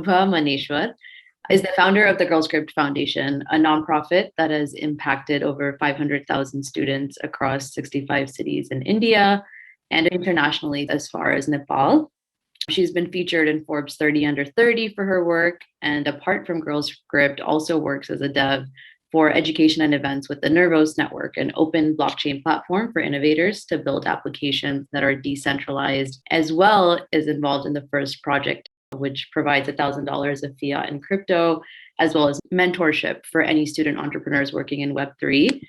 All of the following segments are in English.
Maneshwar is the founder of the GirlScript Foundation, a nonprofit that has impacted over 500,000 students across 65 cities in India and internationally as far as Nepal. She's been featured in Forbes 30 Under 30 for her work, and apart from GirlScript, also works as a dev for education and events with the Nervos Network, an open blockchain platform for innovators to build applications that are decentralized, as well as involved in the first project, which provides $1,000 of fiat and crypto, as well as mentorship for any student entrepreneurs working in Web3.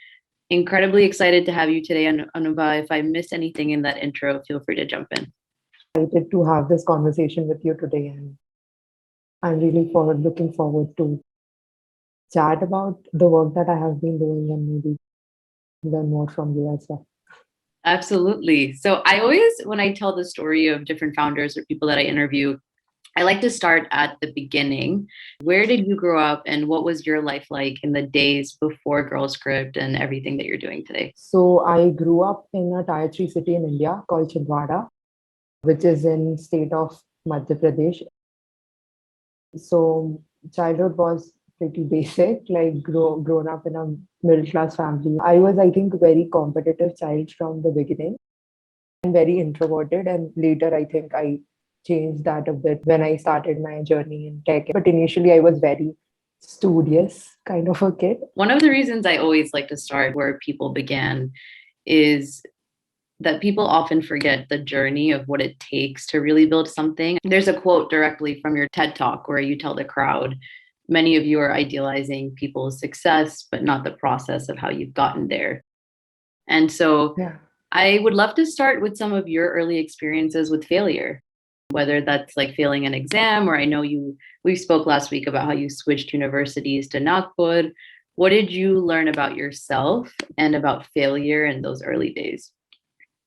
Incredibly excited to have you today, Anubha. If I missed anything in that intro, feel free to jump in. Excited to have this conversation with you today, and I'm really looking forward to chat about the work that I have been doing and maybe learn more from you as well. Absolutely. So I always, when I tell the story of different founders or people that I interview, I like to start at the beginning. Where did you grow up and what was your life like in the days before GirlScript and everything that you're doing today? So I grew up in a tier 3 city in India called Chindwara, which is in state of Madhya Pradesh. So childhood was pretty basic, like grown up in a middle class family. I was, I think, a very competitive child from the beginning and very introverted. And later, I think I changed that a bit when I started my journey in tech. But initially, I was very studious kind of a kid. One of the reasons I always like to start where people began is that people often forget the journey of what it takes to really build something. There's a quote directly from your TED Talk where you tell the crowd, many of you are idealizing people's success, but not the process of how you've gotten there. And so I would love to start with some of your early experiences with failure, whether that's like failing an exam, or I know we spoke last week about how you switched universities to Nagpur. What did you learn about yourself and about failure in those early days?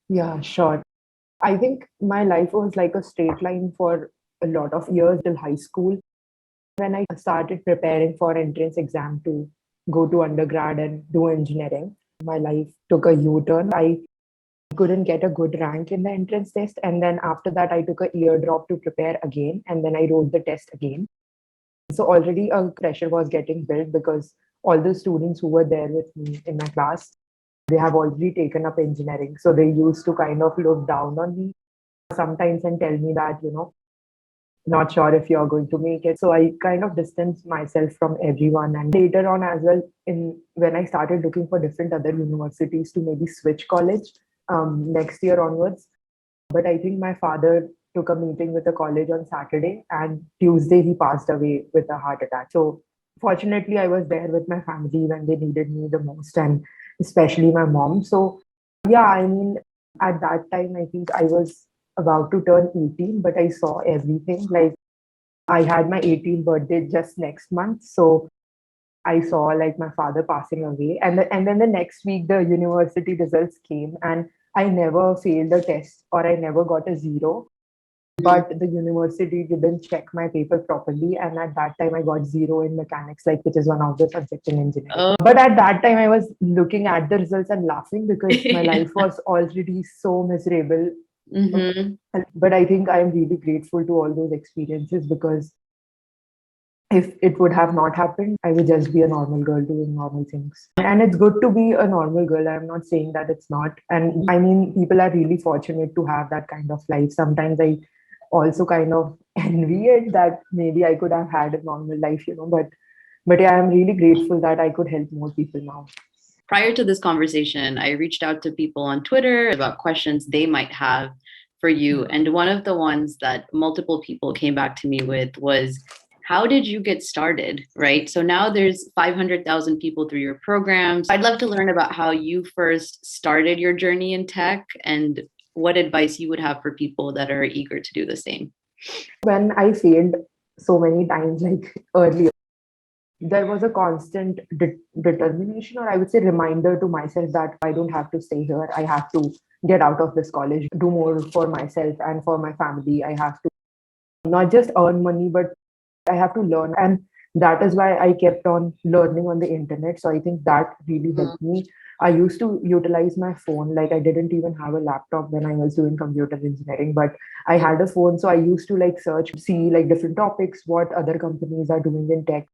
Yeah, sure. I think my life was like a straight line for a lot of years till high school. When I started preparing for entrance exam to go to undergrad and do engineering, my life took a U-turn. I couldn't get a good rank in the entrance test. And then after that, I took a year drop to prepare again. And then I wrote the test again. So already a pressure was getting built because all the students who were there with me in my class, they have already taken up engineering. So they used to kind of look down on me sometimes and tell me that, not sure if you're going to make it. So I kind of distanced myself from everyone. And later on as well, when I started looking for different other universities to maybe switch college next year onwards. But I think my father took a meeting with the college on Saturday, and Tuesday he passed away with a heart attack. So fortunately, I was there with my family when they needed me the most, and especially my mom. So yeah, I mean, at that time, I think I was about to turn 18, but I saw everything. Like I had my 18th birthday just next month. So I saw like my father passing away. And then the next week, the university results came, and I never failed a test or I never got a zero. But the university didn't check my paper properly. And at that time, I got zero in mechanics, like which is one of the subjects in engineering. But at that time, I was looking at the results and laughing because my life was already so miserable. Mm-hmm. But I think I'm really grateful to all those experiences, because if it would have not happened, I would just be a normal girl doing normal things. And it's good to be a normal girl. I'm not saying that it's not. And I mean, people are really fortunate to have that kind of life. Sometimes I also kind of envy it that maybe I could have had a normal life, But yeah, I'm really grateful that I could help more people now. Prior to this conversation, I reached out to people on Twitter about questions they might have for you. And one of the ones that multiple people came back to me with was, how did you get started, right? So now there's 500,000 people through your programs. I'd love to learn about how you first started your journey in tech and what advice you would have for people that are eager to do the same. When I failed so many times, like earlier, there was a constant determination, or I would say reminder to myself that I don't have to stay here. I have to get out of this college, do more for myself and for my family. I have to not just earn money, but I have to learn. And that is why I kept on learning on the internet. So I think that really helped me. I used to utilize my phone. Like I didn't even have a laptop when I was doing computer engineering, but I had a phone. So I used to like search, see like different topics, what other companies are doing in tech,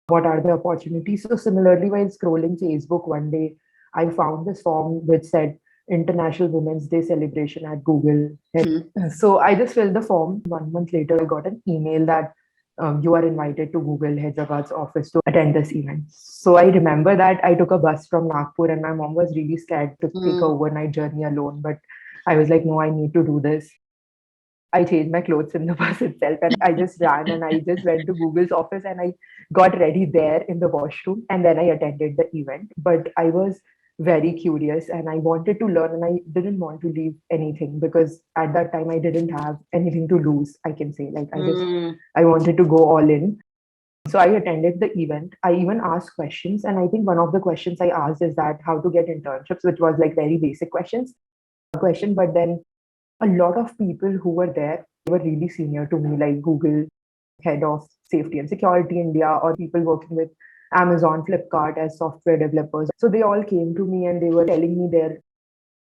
what are the opportunities. So similarly, while scrolling Facebook one day, I found this form which said International Women's Day celebration at Google. So I just filled the form. 1 month later, I got an email that you are invited to Google Hyderabad's office to attend this event. So I remember that I took a bus from Nagpur, and my mom was really scared to take an overnight journey alone. But I was like, no, I need to do this. I changed my clothes in the bus itself, and I just ran and I just went to Google's office and I got ready there in the washroom, and then I attended the event. But I was very curious and I wanted to learn, and I didn't want to leave anything because at that time I didn't have anything to lose, I can say. Like I wanted to go all in. So I attended the event. I even asked questions, and I think one of the questions I asked is that how to get internships, which was like very basic question. But then a lot of people who were there were really senior to me, like Google head of safety and security India, or people working with Amazon, Flipkart as software developers. So they all came to me and they were telling me their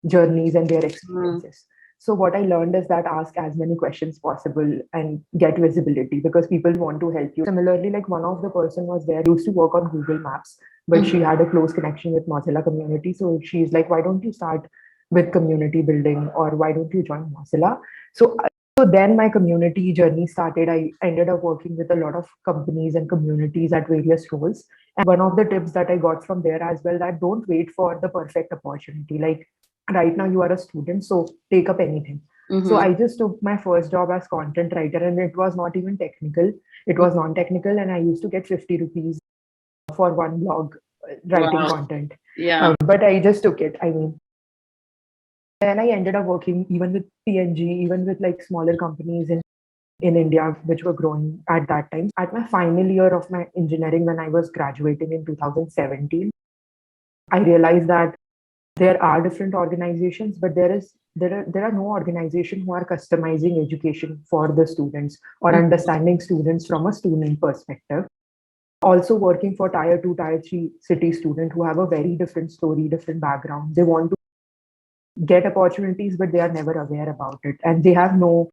journeys and their experiences. So what I learned is that ask as many questions possible and get visibility because people want to help you. Similarly, like one of the person was there, used to work on Google Maps, but she had a close connection with Mozilla community. So she's like, why don't you start with community building, or why don't you join Mozilla? So then my community journey started. I ended up working with a lot of companies and communities at various roles. And one of the tips that I got from there as well, that don't wait for the perfect opportunity. Like right now you are a student, so take up anything. So I just took my first job as content writer, and it was not even technical. It was non-technical, and I used to get 50 rupees for one blog writing content. Yeah. But I just took it. I mean, and I ended up working even with PNG, even with like smaller companies in India, which were growing at that time. At my final year of my engineering, when I was graduating in 2017, I realized that there are different organizations, but there are no organization who are customizing education for the students or understanding students from a student perspective. Also working for tier 2, tier 3 city student who have a very different story, different background. They want to get opportunities, but they are never aware about it. And they have no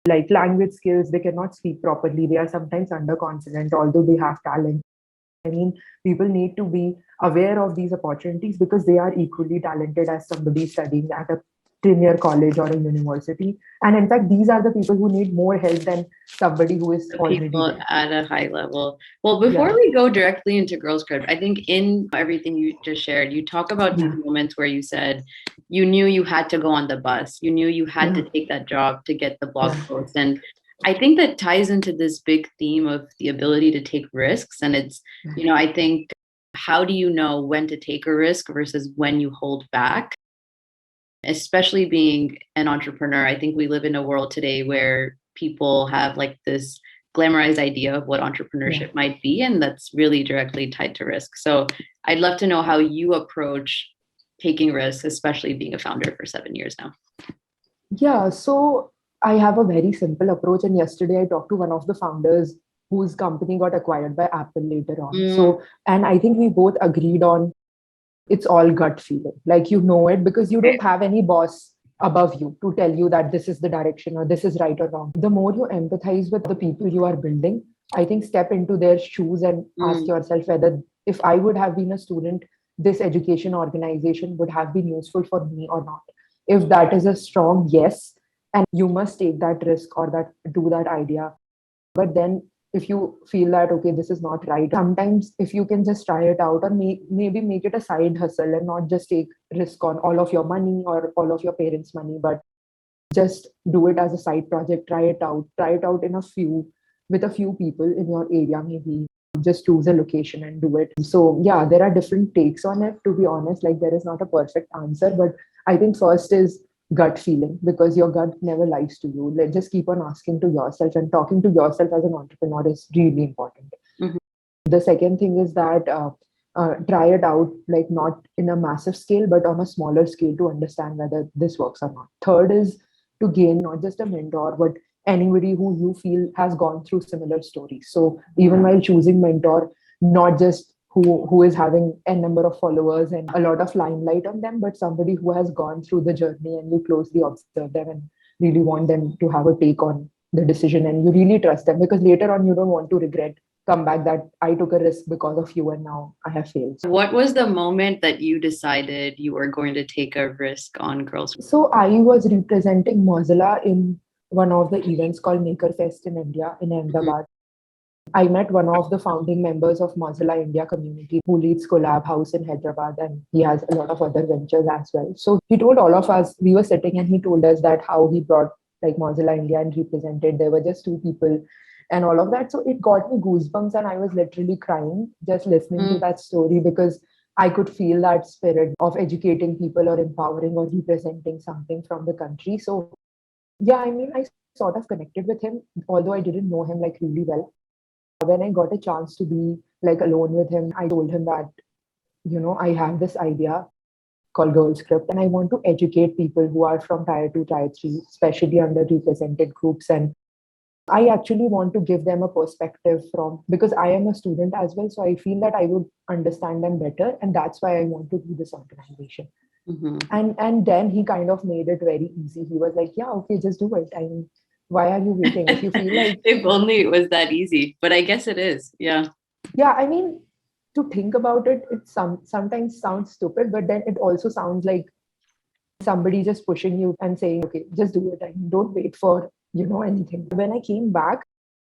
like language skills. They cannot speak properly. They are sometimes underconfident, although they have talent. I mean, people need to be aware of these opportunities because they are equally talented as somebody studying at a premier college or a university. And in fact, these are the people who need more help than somebody who is already People there. at a high level. Well, before we go directly into GirlScript, I think in everything you just shared, you talk about these moments where you said you knew you had to go on the bus, you knew you had to take that job to get the blog post. And I think that ties into this big theme of the ability to take risks. And it's, I think, how do you know when to take a risk versus when you hold back? Especially being an entrepreneur, I think we live in a world today where people have like this glamorized idea of what entrepreneurship might be, and that's really directly tied to risk. So I'd love to know how you approach taking risks, especially being a founder for 7 years now. Yeah, so I have a very simple approach. And yesterday I talked to one of the founders whose company got acquired by Apple later on. So, and I think we both agreed on it's all gut feeling. Like you know it because you don't have any boss above you to tell you that this is the direction or this is right or wrong. The more you empathize with the people you are building, I think step into their shoes and ask yourself whether if I would have been a student, this education organization would have been useful for me or not. If that is a strong yes, and you must take that risk or that do that idea. But then if you feel that okay, this is not right, sometimes if you can just try it out or maybe make it a side hustle and not just take risk on all of your money or all of your parents' money, but just do it as a side project. Try it out with a few people in your area. Maybe just choose a location and do it. So yeah, there are different takes on it, to be honest. Like there is not a perfect answer, but I think first is gut feeling, because your gut never lies to you. Like, just keep on asking to yourself, and talking to yourself as an entrepreneur is really important. The second thing is that try it out, like not in a massive scale, but on a smaller scale to understand whether this works or not. Third is to gain not just a mentor, but anybody who you feel has gone through similar stories. So even while choosing mentor, not just who is having a number of followers and a lot of limelight on them, but somebody who has gone through the journey and you closely observe them and really want them to have a take on the decision and you really trust them, because later on you don't want to regret come back that I took a risk because of you and now I have failed. What was the moment that you decided you were going to take a risk on Girls? So I was representing Mozilla in one of the events called Maker Fest in India in Mhm. Ahmedabad. I met one of the founding members of Mozilla India community who leads Collab House in Hyderabad, and he has a lot of other ventures as well. So he told all of us, we were sitting and he told us that how he brought like Mozilla India and represented. There were just two people and all of that. So it got me goosebumps and I was literally crying just listening to Mm. that story, because I could feel that spirit of educating people or empowering or representing something from the country. So yeah, I mean, I sort of connected with him, although I didn't know him like really well. When I got a chance to be like alone with him, I told him that, I have this idea called GirlScript and I want to educate people who are from tier 2, tier 3, especially underrepresented groups. And I actually want to give them a perspective from, because I am a student as well. So I feel that I would understand them better. And that's why I want to do this organization. Mhm. And then he kind of made it very easy. He was like, yeah, okay, just do it. I mean, why are you waiting? If you feel like, If only it was that easy, but I guess it is. Yeah. yeah, I mean, to think about it, it sometimes sounds stupid, but then it also sounds like somebody just pushing you and saying, okay, just do it. I mean, don't wait for, anything. When I came back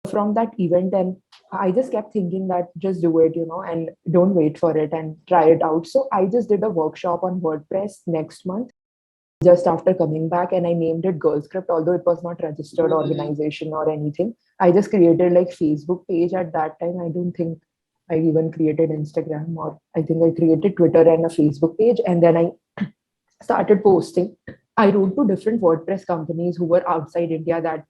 from that event, and I just kept thinking that just do it, and don't wait for it and try it out. So I just did a workshop on WordPress next month just after coming back, and I named it GirlScript, although it was not registered Mm. organization or anything. I just created like Facebook page at that time. I don't think I even created Instagram, or I think I created Twitter and a Facebook page, and then I started posting. I wrote to different WordPress companies who were outside India that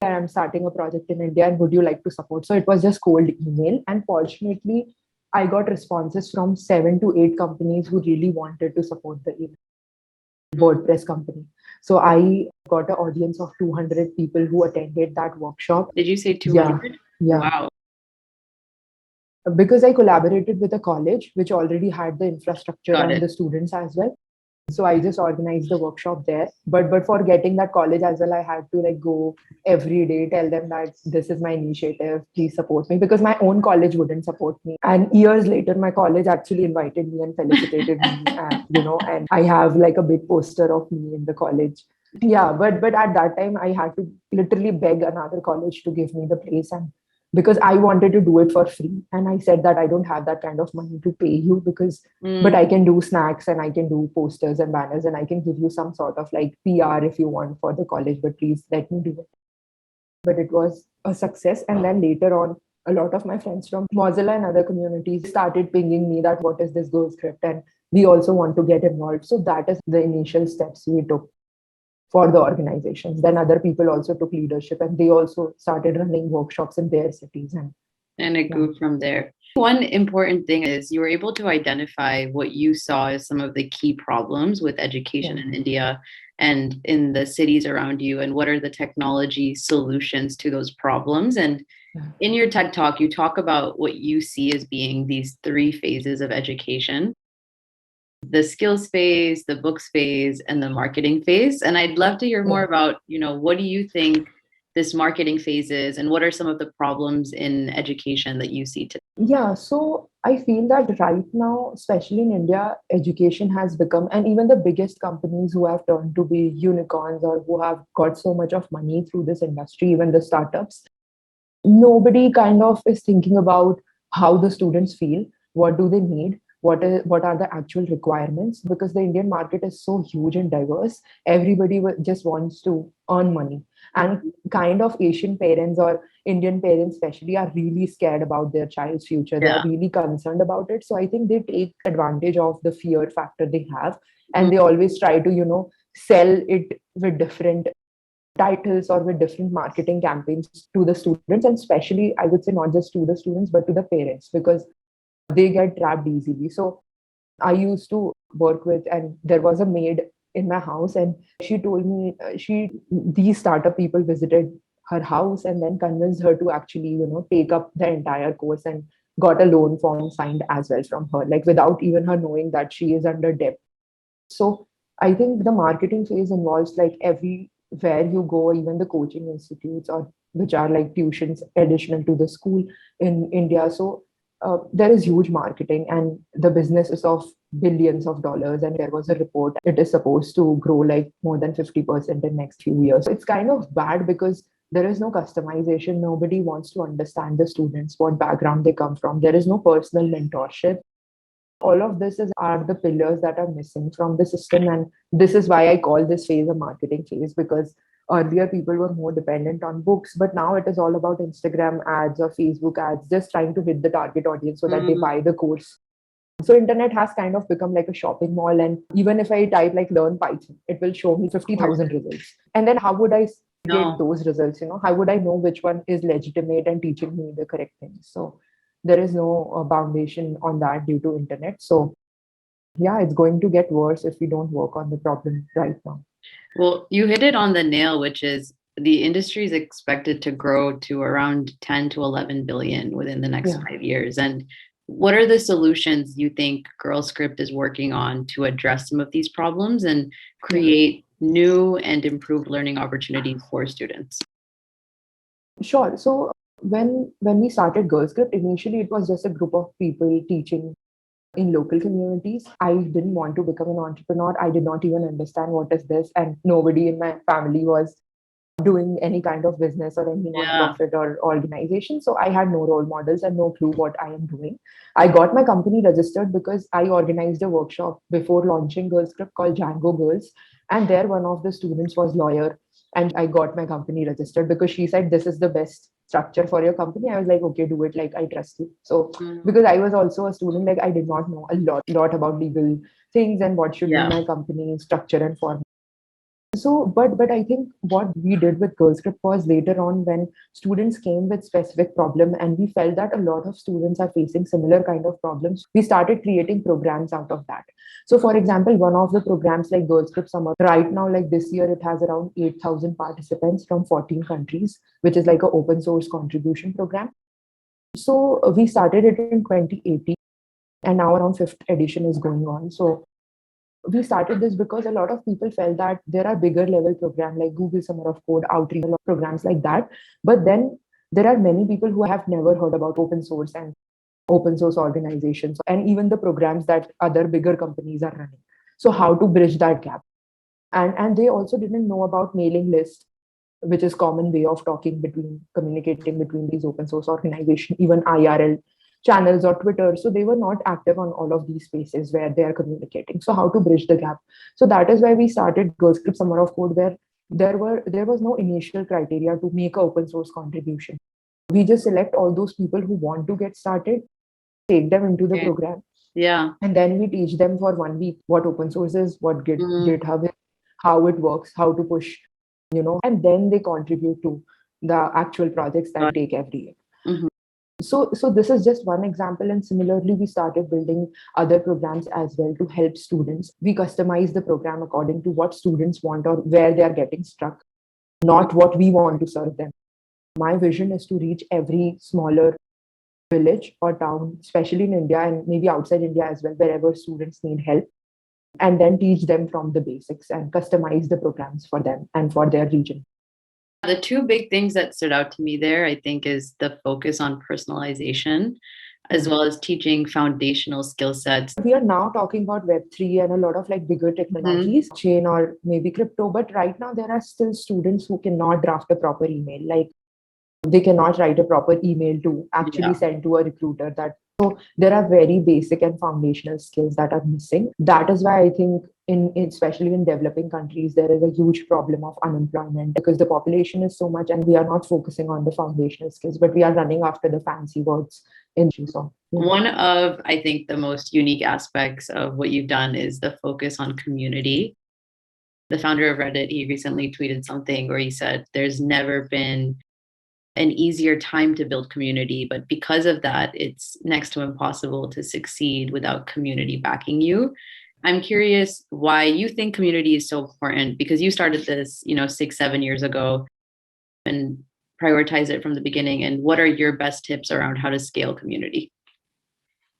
I'm starting a project in India and would you like to support? So it was just cold email. And fortunately, I got responses from 7 to 8 companies who really wanted to support the Mm. WordPress company. So I got an audience of 200 people who attended that workshop. Did you say Yeah, 200? yeah. Wow. Because I collaborated with a college which already had the infrastructure Got and it. the students as well. So I just organized the workshop there. But for getting that college as well, I had to like go every day, tell them that this is my initiative, please support me, because my own college wouldn't support me. And years later, my college actually invited me and felicitated me, and I have like a big poster of me in the college. Yeah, but at that time I had to literally beg another college to give me the place, and because I wanted to do it for free. And I said that I don't have that kind of money to pay you, because but Mm. I can do snacks and I can do posters and banners and I can give you some sort of like PR if you want for the college, but please let me do it. But it was a success. And then later on, a lot of my friends from Mozilla and other communities started pinging me that what is this Go script and we also want to get involved. So that is the initial steps we took for the organizations. Then other people also took leadership and they also started running workshops in their cities. And it Yeah, grew from there. One important thing is you were able to identify what you saw as some of the key problems with education yeah, in India and in the cities around you, and what are the technology solutions to those problems. And yeah, in your TED talk, you talk about what you see as being these three phases of education: the skills phase, the books phase, and the marketing phase. And I'd love to hear more yeah. about, what do you think this marketing phase is, and what are some of the problems in education that you see today? Yeah, so I feel that right now, especially in India, education has become, and even the biggest companies who have turned to be unicorns or who have got so much of money through this industry, even the startups, nobody kind of is thinking about how the students feel, what do they need, what are the actual requirements, because the Indian market is so huge and diverse. Everybody just wants to earn money, and kind of Asian parents or Indian parents especially are really scared about their child's future. They are Yeah. really concerned about it, so I think they take advantage of the fear factor they have, and Mhm. they always try to sell it with different titles or with different marketing campaigns to the students, and especially I would say not just to the students but to the parents, because they get trapped easily. So I used to work with, and there was a maid in my house, and she told me these startup people visited her house and then convinced her to actually take up the entire course and got a loan form signed as well from her, like without even her knowing that she is under debt. So I think the marketing phase involves like everywhere you go, even the coaching institutes or which are like tuitions additional to the school in India. So there is huge marketing and the business is of billions of dollars. And there was a report, it is supposed to grow like more than 50% in next few years. So it's kind of bad because there is no customization. Nobody wants to understand the students, what background they come from. There is no personal mentorship. All of this are the pillars that are missing from the system. And this is why I call this phase a marketing phase, because earlier people were more dependent on books, but now it is all about Instagram ads or Facebook ads, just trying to hit the target audience so that they buy the course. So internet has kind of become like a shopping mall. And even if I type like learn Python, it will show me 50,000 results. And then how would I get those results? How would I know which one is legitimate and teaching me the correct things? So there is no foundation on that due to internet. So yeah, it's going to get worse if we don't work on the problem right now. Well, you hit it on the nail, which is the industry is expected to grow to around 10 to 11 billion within the next 5 years. And what are the solutions you think GirlScript is working on to address some of these problems and create new and improved learning opportunities for students? Sure. So when we started GirlScript, initially it was just a group of people teaching in local communities. I didn't want to become an entrepreneur. I did not even understand what is this, and nobody in my family was doing any kind of business or any non-profit or organization. So I had no role models and no clue what I am doing. I got my company registered because I organized a workshop before launching GirlScript called Django Girls. And there one of the students was lawyer. And I got my company registered because she said, this is the best structure for your company. I was like, okay, do it. Like, I trust you. So because I was also a student, like I did not know a lot about legal things and what should be my company structure and form. So, but I think what we did with GirlScript was later on when students came with specific problem and we felt that a lot of students are facing similar kind of problems, we started creating programs out of that. So, for example, one of the programs like GirlScript Summer, right now, like this year, it has around 8,000 participants from 14 countries, which is like an open source contribution program. So we started it in 2018 and now around fifth edition is going on. So we started this because a lot of people felt that there are bigger level programs like Google Summer of Code, Outreach, programs like that. But then there are many people who have never heard about open source and open source organizations and even the programs that other bigger companies are running. So how to bridge that gap? And they also didn't know about mailing lists, which is common way of communicating between these open source organizations, even IRL channels or Twitter. So they were not active on all of these spaces where they are communicating. So how to bridge the gap? So that is why we started GirlScript Summer of Code, where there was no initial criteria to make an open source contribution. We just select all those people who want to get started, take them into the program. And then we teach them for 1 week what open source is, what GitHub is, how it works, how to push, and then they contribute to the actual projects that take every year. So this is just one example. And similarly, we started building other programs as well to help students. We customize the program according to what students want or where they are getting stuck, not what we want to serve them. My vision is to reach every smaller village or town, especially in India and maybe outside India as well, wherever students need help, and then teach them from the basics and customize the programs for them and for their region. The two big things that stood out to me there, I think, is the focus on personalization, as well as teaching foundational skill sets. We are now talking about Web3 and a lot of like bigger technologies, chain or maybe crypto. But right now, there are still students who cannot draft a proper email. Like they cannot write a proper email to actually send to a recruiter. So there are very basic and foundational skills that are missing. That is why I think especially in developing countries, there is a huge problem of unemployment because the population is so much and we are not focusing on the foundational skills, but we are running after the fancy words. One of, I think, the most unique aspects of what you've done is the focus on community. The founder of Reddit, he recently tweeted something where he said, there's never been an easier time to build community, but because of that, it's next to impossible to succeed without community backing you. I'm curious why you think community is so important, because you started this, 6-7 years ago and prioritize it from the beginning. And what are your best tips around how to scale community?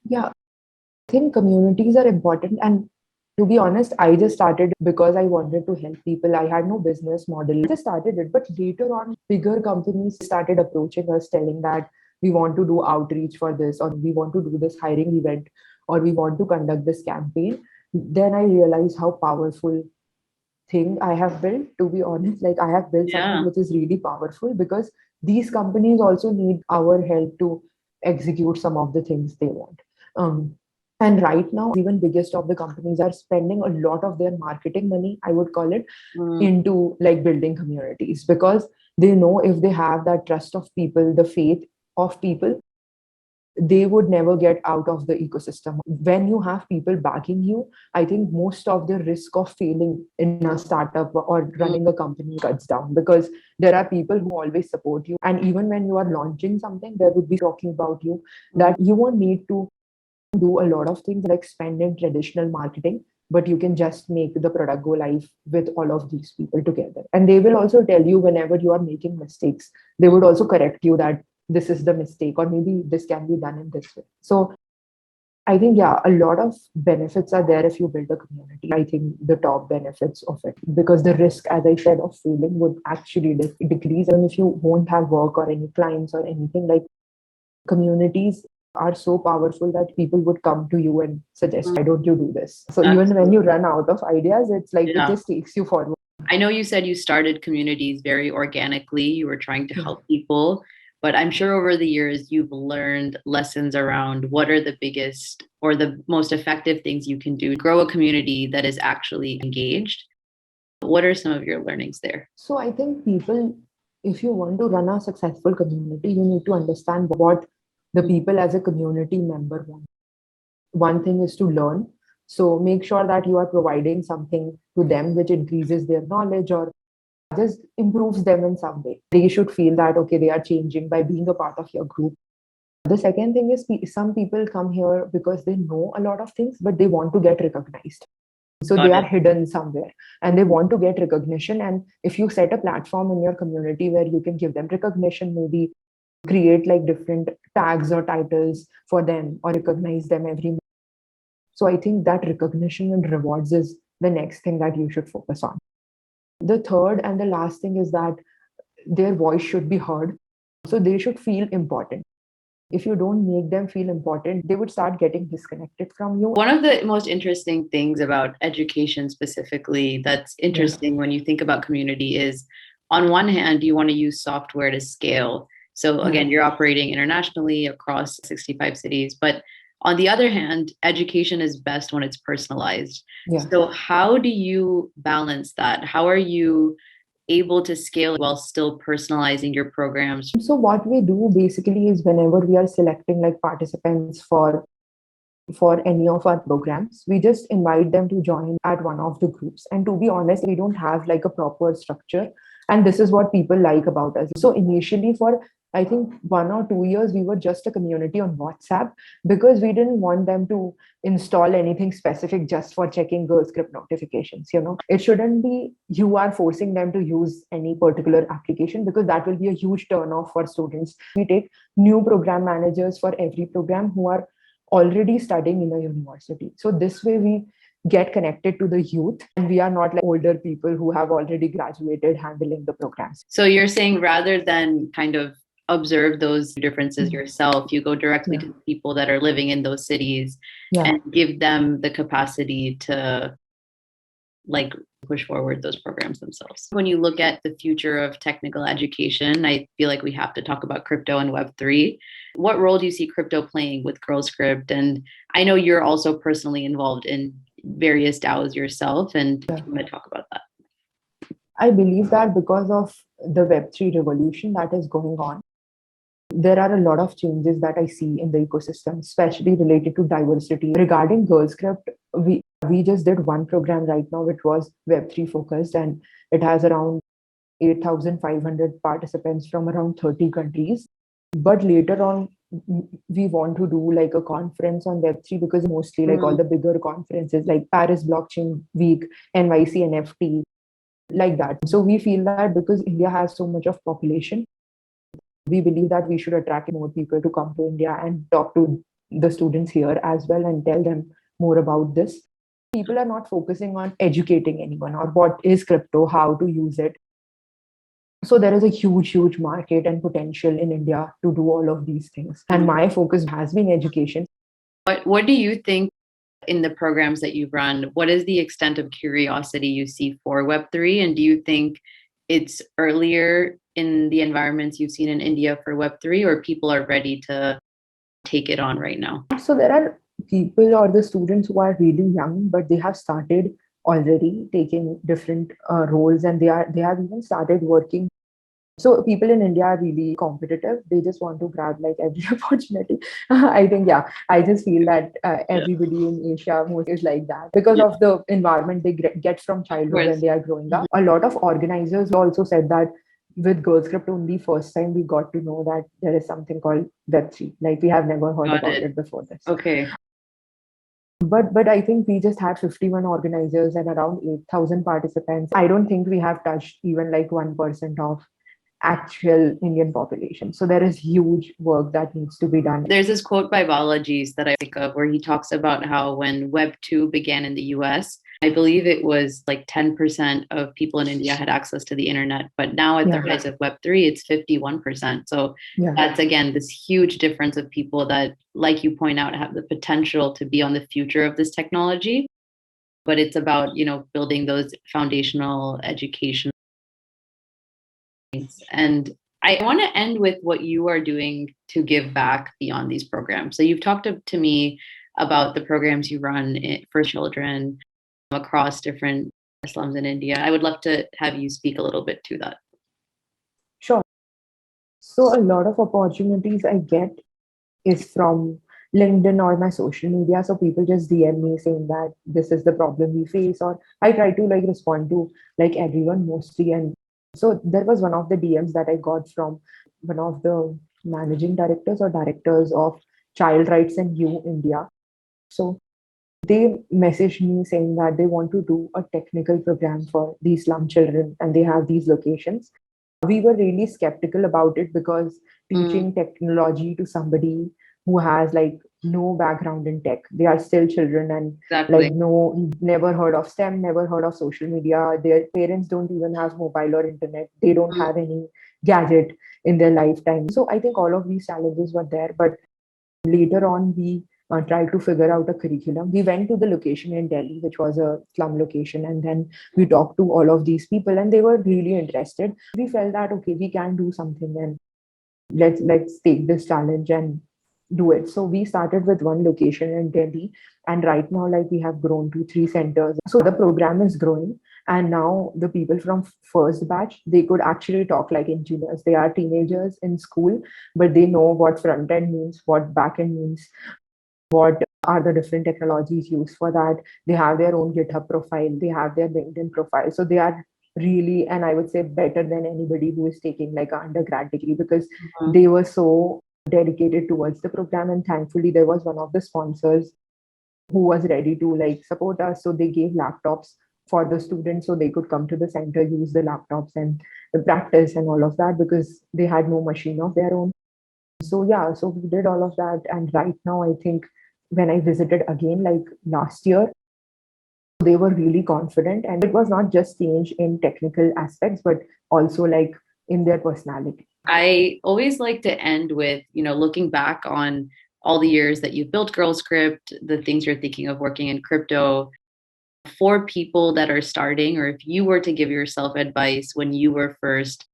Yeah, I think communities are important. And to be honest, I just started because I wanted to help people. I had no business model. I just started it. But later on, bigger companies started approaching us telling that we want to do outreach for this, or we want to do this hiring event, or we want to conduct this campaign. Then I realized how powerful thing I have built. To be honest, like I have built something Yeah. which is really powerful because these companies also need our help to execute some of the things they want. Um, and right now, even biggest of the companies are spending a lot of their marketing money, I would call it, Mm, into like building communities because they know if they have that trust of people, the faith of people, they would never get out of the ecosystem. When you have people backing you, I think most of the risk of failing in a startup or mm, running a company cuts down because there are people who always support you. And even when you are launching something, there would be talking about you mm. that you won't need to do a lot of things like spend in traditional marketing, but you can just make the product go live with all of these people together. And they will also tell you whenever you are making mistakes, they would also correct you that this is the mistake, or maybe this can be done in this way. So I think, yeah, a lot of benefits are there if you build a community. I think the top benefits of it, because the risk, as I said, of failing would actually decrease. And if you won't have work or any clients or anything, like communities are so powerful that people would come to you and suggest, Mm. why don't you do this? So even when you Absolutely. run out of ideas, it's like it Yeah. just takes you forward. I know you said you started communities very organically. You were trying to Yeah. help people, but I'm sure over the years you've learned lessons around what are the biggest or the most effective things you can do to grow a community that is actually engaged. What are some of your learnings there? So I think people, if you want to run a successful community, you need to understand what the people as a community member want. One thing is to learn. So make sure that you are providing something to them which increases their knowledge or just improves them in some way. They should feel that, okay, they are changing by being a part of your group. The second thing is some people come here because they know a lot of things, but they want to get recognized. So they Got are it. hidden somewhere and they want to get recognition. And if you set a platform in your community where you can give them recognition, maybe create like different tags or titles for them or recognize them every month. So I think that recognition and rewards is the next thing that you should focus on. The third and the last thing is that their voice should be heard. So they should feel important. If you don't make them feel important, they would start getting disconnected from you. One of the most interesting things about education specifically that's Yeah. interesting when you think about community is on one hand, you want to use software to scale. So Yeah. again, you're operating internationally across 65 cities, but on the other hand, education is best when it's personalized. Yeah. So how do you balance that? How are you able to scale while still personalizing your programs? So what we do basically is whenever we are selecting like participants for any of our programs, we just invite them to join at one of the groups. And to be honest, we don't have like a proper structure. And this is what people like about us. So initially, for I think 1 or 2 years, we were just a community on WhatsApp because we didn't want them to install anything specific just for checking GirlScript notifications. It shouldn't be you are forcing them to use any particular application because that will be a huge turn off for students. We take new program managers for every program who are already studying in a university. So this way we get connected to the youth and we are not like older people who have already graduated handling the programs. So you're saying rather than kind of observe those differences Mhm. yourself, you go directly Yeah. to the people that are living in those cities Yeah. and give them the capacity to like push forward those programs themselves. When you look at the future of technical education, I feel like we have to talk about crypto and Web3. What role do you see crypto playing with GirlScript? And I know you're also personally involved in various DAOs yourself, and if Yeah. you want to talk about that. I believe that because of the Web3 revolution that is going on, there are a lot of changes that I see in the ecosystem, especially related to diversity. Regarding GirlScript, we just did one program right now, which was Web3 focused, and it has around 8,500 participants from around 30 countries. But later on, we want to do like a conference on Web3 because mostly like all Mm, the bigger conferences like Paris Blockchain Week, NYC NFT, like that. So we feel that because India has so much of population, we believe that we should attract more people to come to India and talk to the students here as well and tell them more about this. People are not focusing on educating anyone or what is crypto, how to use it. So there is a huge market and potential in India to do all of these things. And my focus has been education. What do you think in the programs that you've run? What is the extent of curiosity you see for Web3? And do you think it's earlier in the environments you've seen in India for Web3, or people are ready to take it on right now? So there are people or the students who are really young, but they have started already taking different roles, and they have even started working. So people in India are really competitive. They just want to grab like every opportunity. I think, yeah, I just feel that everybody in Asia most is like that because of the environment they get from childhood when they are growing up. A lot of organizers also said that with GirlScript only first time we got to know that there is something called Web3. Like we have never heard about it before this. Okay. But I think we just had 51 organizers and around 8,000 participants. I don't think we have touched even like 1% of actual Indian population. So there is huge work that needs to be done. There's this quote by Balaji's that I think of where he talks about how when Web 2 began in the US, I believe it was like 10% of people in India had access to the internet. But now at the rise of Web 3, it's 51%. So that's, again, this huge difference of people that, like you point out, have the potential to be on the future of this technology. But it's about, building those foundational education. And I want to end with what you are doing to give back beyond these programs. So you've talked to me about the programs you run for children across different slums in India. I would love to have you speak a little bit to that. Sure. So a lot of opportunities I get is from LinkedIn or my social media. So people just DM me saying that this is the problem we face, or I try to like respond to like everyone mostly. And so there was one of the DMs that I got from one of the managing directors or directors of Child Rights in You India. So they messaged me saying that they want to do a technical program for these slum children and they have these locations. We were really skeptical about it because teaching technology to somebody who has like no background in tech, they are still children and like never heard of STEM, never heard of social media. Their parents don't even have mobile or internet. They don't have any gadget in their lifetime. So I think all of these challenges were there. But later on, we tried to figure out a curriculum. We went to the location in Delhi, which was a slum location, and then we talked to all of these people, and they were really interested. We felt that okay, we can do something, and let's take this challenge and do it. So we started with one location in Delhi, and right now, like we have grown to 3 centers. So the program is growing, and now the people from first batch they could actually talk like engineers. They are teenagers in school, but they know what front end means, what back end means, what are the different technologies used for that. They have their own GitHub profile, they have their LinkedIn profile. So they are really, and I would say better than anybody who is taking like an undergrad degree because they were so dedicated towards the program. And thankfully, there was one of the sponsors who was ready to like support us. So they gave laptops for the students so they could come to the center, use the laptops and the practice and all of that because they had no machine of their own. So yeah, so we did all of that. And right now, I think when I visited again, like last year, they were really confident. And it was not just change in technical aspects, but also like in their personality. I always like to end with, looking back on all the years that you've built GirlScript, the things you're thinking of working in crypto. For people that are starting, or if you were to give yourself advice when you were first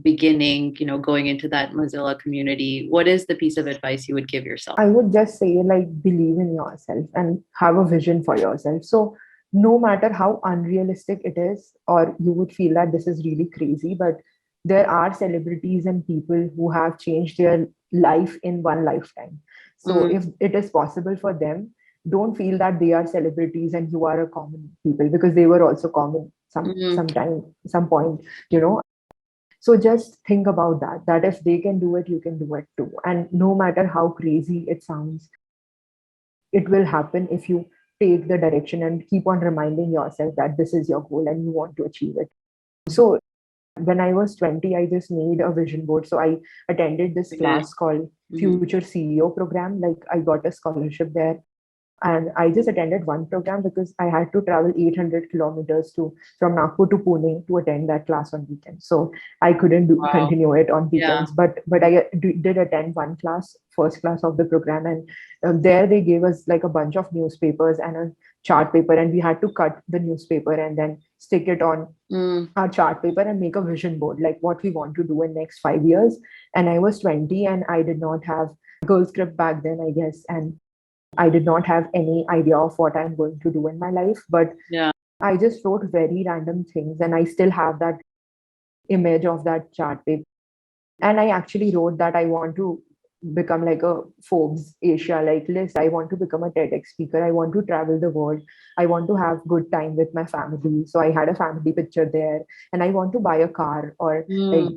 beginning, going into that Mozilla community, what is the piece of advice you would give yourself? I would just say, like, believe in yourself and have a vision for yourself. So, no matter how unrealistic it is, or you would feel that this is really crazy, but there are celebrities and people who have changed their life in one lifetime. So, if it is possible for them, don't feel that they are celebrities and you are a common people because they were also common some point, So just think about that if they can do it, you can do it too. And no matter how crazy it sounds, it will happen if you take the direction and keep on reminding yourself that this is your goal and you want to achieve it. So When I was 20, I just made a vision board. So I attended this class called Future CEO program. Like I got a scholarship there. And I just attended one program because I had to travel 800 kilometers from Nagpur to Pune to attend that class on weekends. So I couldn't Wow. continue it on Yeah. weekends. But I did attend one class, first class of the program, and there they gave us like a bunch of newspapers and a chart paper, and we had to cut the newspaper and then stick it on our chart paper and make a vision board, like what we want to do in next 5 years. And I was 20 and I did not have GirlScript back then, I guess, and I did not have any idea of what I'm going to do in my life, but Yeah. I just wrote very random things, and I still have that image of that chart paper. And I actually wrote that I want to become like a Forbes Asia like list. I want to become a TEDx speaker. I want to travel the world. I want to have good time with my family. So I had a family picture there, and I want to buy a car or like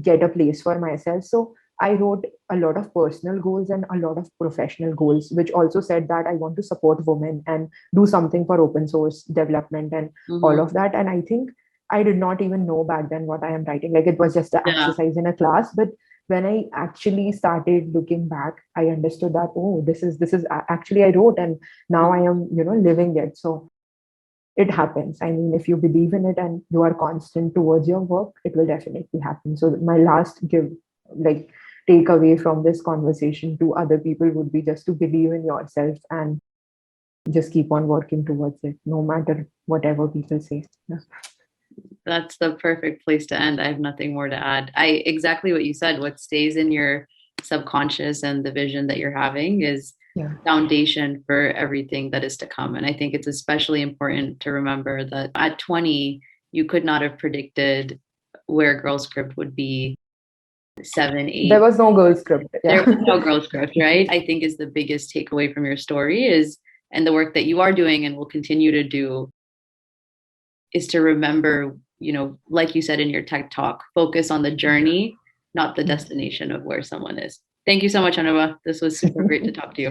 get a place for myself. So I wrote a lot of personal goals and a lot of professional goals, which also said that I want to support women and do something for open source development and all of that. And I think I did not even know back then what I am writing. Like it was just an Yeah. exercise in a class. But when I actually started looking back, I understood that, oh, this is actually I wrote, and now I am, living it. So it happens. I mean, if you believe in it and you are constant towards your work, it will definitely happen. So my last like takeaway from this conversation to other people would be just to believe in yourself and just keep on working towards it, no matter whatever people say. Yeah. That's the perfect place to end. I have nothing more to add. Exactly what you said. What stays in your subconscious and the vision that you're having is foundation for everything that is to come. And I think it's especially important to remember that at 20, you could not have predicted where GirlScript would be 7, 8. There was no GirlScript. There Yeah. was no GirlScript, right? I think is the biggest takeaway from your story is, and the work that you are doing and will continue to do, is to remember, like you said in your tech talk, focus on the journey, not the destination of where someone is. Thank you so much, Anubha. This was super great to talk to you.